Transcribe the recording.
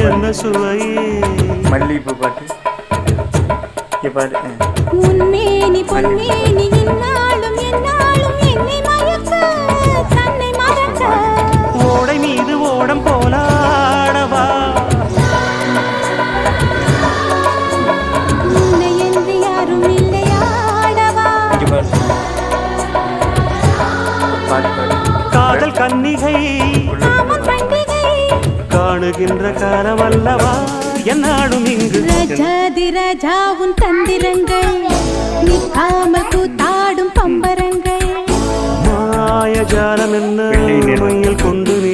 என்ன சுவையே மல்லிகைப்பூ பாட்டு பாடு. உன்மேனி பொன்மேனி இன்னாலும் என்னாலும் என்னை மயக்க தன்னை மறக்க ஓடை மீது ஓடம் போலாடவா உன்னை என்று யாரும் இல்லையாடவா காதல் கன்னிகை பண்டிகை காணுகின்ற காலமல்லவா என்னாலும் இங்கு ரஜாதி ராஜாவும் தந்திரங்கள் நிற்காமல் கூத்தாடும் பம்பரங்கள் மாயஜாலம் என்ன மையில் கொண்டு நீ